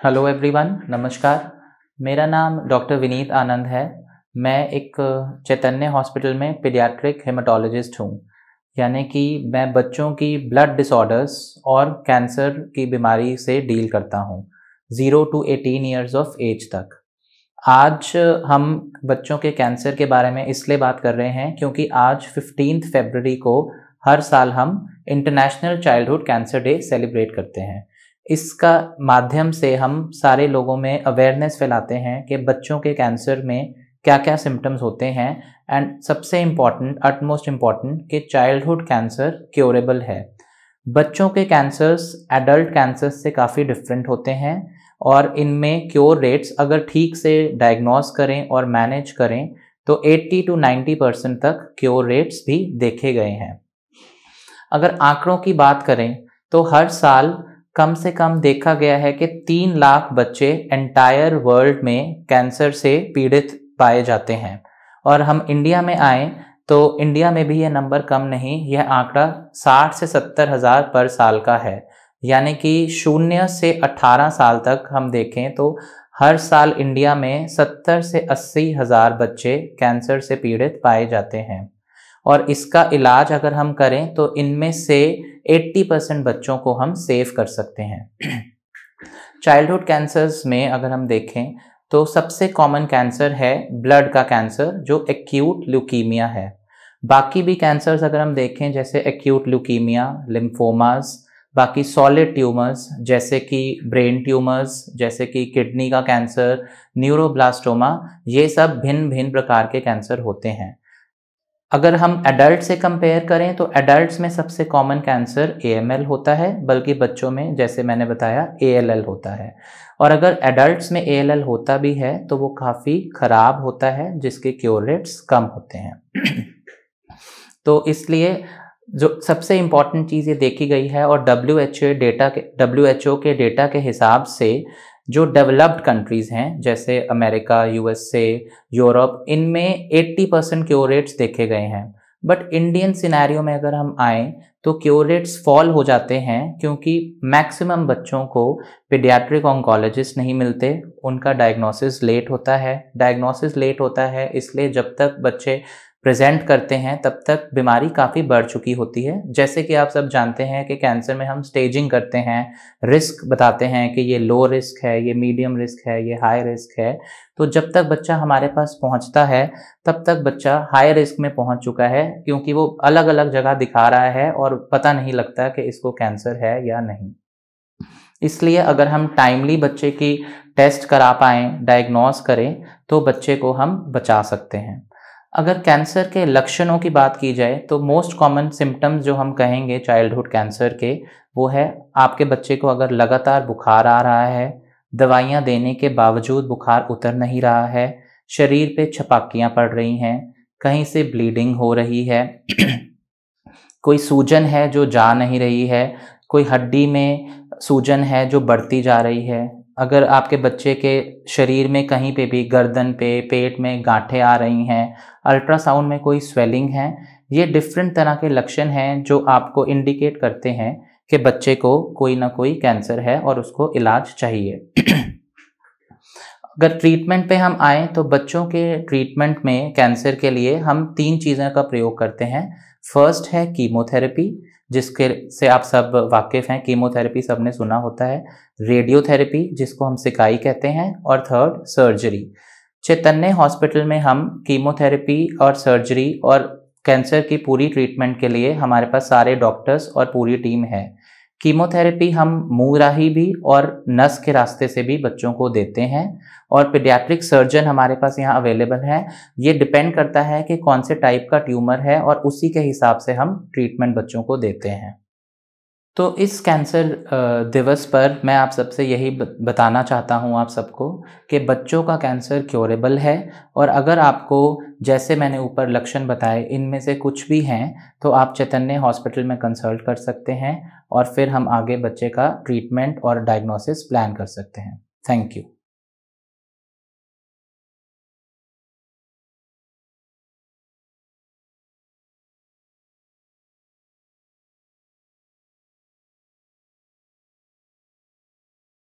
Hello everyone, नमस्कार। मेरा नाम डॉक्टर विनीत आनंद है। मैं एक चैतन्य हॉस्पिटल में पीडियाट्रिक हेमाटोलॉजिस्ट हूँ, यानी कि मैं बच्चों की ब्लड डिसऑर्डर्स और कैंसर की बीमारी से डील करता हूँ 0 to 18 ईयर्स ऑफ एज तक। आज हम बच्चों के कैंसर के बारे में इसलिए बात कर रहे हैं क्योंकि आज 15 फरवरी को हर साल हम international childhood cancer day celebrate करते हैं। इसका माध्यम से हम सारे लोगों में अवेयरनेस फैलाते हैं कि बच्चों के कैंसर में क्या क्या सिम्टम्स होते हैं एंड सबसे इम्पॉर्टेंट, अटमोस्ट इम्पॉर्टेंट, कि चाइल्डहुड कैंसर क्योरेबल है। बच्चों के कैंसर्स एडल्ट कैंसर्स से काफ़ी डिफरेंट होते हैं और इनमें क्योर रेट्स अगर ठीक से डायग्नोस करें और मैनेज करें तो 80 to 90% तक क्योर रेट्स भी देखे गए हैं। अगर आंकड़ों की बात करें तो हर साल कम से कम देखा गया है कि 3 लाख बच्चे एंटायर वर्ल्ड में कैंसर से पीड़ित पाए जाते हैं। और हम इंडिया में आए तो इंडिया में भी यह नंबर कम नहीं, यह आंकड़ा 60 से 70 हज़ार पर साल का है। यानी कि 0 से 18 साल तक हम देखें तो हर साल इंडिया में 70 से 80 हज़ार बच्चे कैंसर से पीड़ित पाए जाते हैं। और इसका इलाज अगर हम करें तो इनमें से 80% बच्चों को हम सेव कर सकते हैं। चाइल्डहुड कैंसर्स में अगर हम देखें तो सबसे कॉमन कैंसर है ब्लड का कैंसर, जो एक्यूट ल्यूकीमिया है। बाकी भी कैंसर्स अगर हम देखें जैसे एक्यूट ल्यूकीमिया, लिम्फोमास, बाकी सॉलिड ट्यूमर्स जैसे कि ब्रेन ट्यूमर्स, जैसे कि किडनी का कैंसर, न्यूरोब्लास्टोमा, ये सब भिन्न भिन्न प्रकार के कैंसर होते हैं। अगर हम एडल्ट से कंपेयर करें तो एडल्ट्स में सबसे कॉमन कैंसर AML होता है, बल्कि बच्चों में जैसे मैंने बताया ALL होता है। और अगर एडल्ट्स में ALL होता भी है तो वो काफ़ी ख़राब होता है, जिसके क्योर रेट्स कम होते हैं। तो इसलिए जो सबसे इम्पॉर्टेंट चीज़ ये देखी गई है और WHO के डेटा के हिसाब से जो डेवलप्ड कंट्रीज़ हैं जैसे अमेरिका, USA, यूरोप, इनमें 80% क्योर रेट्स देखे गए हैं। बट इंडियन सिनेरियो में अगर हम आएँ तो क्योर रेट्स फॉल हो जाते हैं क्योंकि मैक्सिमम बच्चों को पीडियाट्रिक ऑन्कोलॉजिस्ट नहीं मिलते, उनका डायग्नोसिस लेट होता है। इसलिए जब तक बच्चे प्रेजेंट करते हैं तब तक बीमारी काफ़ी बढ़ चुकी होती है। जैसे कि आप सब जानते हैं कि कैंसर में हम स्टेजिंग करते हैं, रिस्क बताते हैं कि ये लो रिस्क है, ये मीडियम रिस्क है, ये हाई रिस्क है। तो जब तक बच्चा हमारे पास पहुंचता है तब तक बच्चा हाई रिस्क में पहुंच चुका है, क्योंकि वो अलग अलग जगह दिखा रहा है और पता नहीं लगता कि इसको कैंसर है या नहीं। इसलिए अगर हम टाइमली बच्चे की टेस्ट करा पाएँ, डायग्नोस करें, तो बच्चे को हम बचा सकते हैं। अगर कैंसर के लक्षणों की बात की जाए तो मोस्ट कॉमन सिम्टम्स जो हम कहेंगे चाइल्डहुड कैंसर के, वो है आपके बच्चे को अगर लगातार बुखार आ रहा है, दवाइयाँ देने के बावजूद बुखार उतर नहीं रहा है, शरीर पे छपाकियाँ पड़ रही हैं, कहीं से ब्लीडिंग हो रही है, कोई सूजन है जो जा नहीं रही है, कोई हड्डी में सूजन है जो बढ़ती जा रही है, अगर आपके बच्चे के शरीर में कहीं पे भी गर्दन पे, पेट में गांठें आ रही हैं, अल्ट्रासाउंड में कोई स्वेलिंग है, ये डिफरेंट तरह के लक्षण हैं जो आपको इंडिकेट करते हैं कि बच्चे को कोई ना कोई कैंसर है और उसको इलाज चाहिए। अगर ट्रीटमेंट पे हम आएँ तो बच्चों के ट्रीटमेंट में कैंसर के लिए हम 3 चीज़ों का प्रयोग करते हैं। फर्स्ट है कीमोथेरेपी, जिसके से आप सब वाकिफ़ हैं, कीमोथेरेपी सबने सुना होता है। रेडियोथेरेपी, जिसको हम सिकाई कहते हैं, और थर्ड सर्जरी। चैतन्य हॉस्पिटल में हम कीमोथेरेपी और सर्जरी और कैंसर की पूरी ट्रीटमेंट के लिए हमारे पास सारे डॉक्टर्स और पूरी टीम है। कीमोथेरेपी हम मुंह राही भी और नस के रास्ते से भी बच्चों को देते हैं, और पीडियाट्रिक सर्जन हमारे पास यहाँ अवेलेबल है। ये डिपेंड करता है कि कौन से टाइप का ट्यूमर है और उसी के हिसाब से हम ट्रीटमेंट बच्चों को देते हैं। तो इस कैंसर दिवस पर मैं आप सबसे यही बताना चाहता हूँ आप सबको कि बच्चों का कैंसर क्योरेबल है, और अगर आपको जैसे मैंने ऊपर लक्षण बताए इनमें से कुछ भी हैं तो आप चैतन्य हॉस्पिटल में कंसल्ट कर सकते हैं और फिर हम आगे बच्चे का ट्रीटमेंट और डायग्नोसिस प्लान कर सकते हैं। Thank you.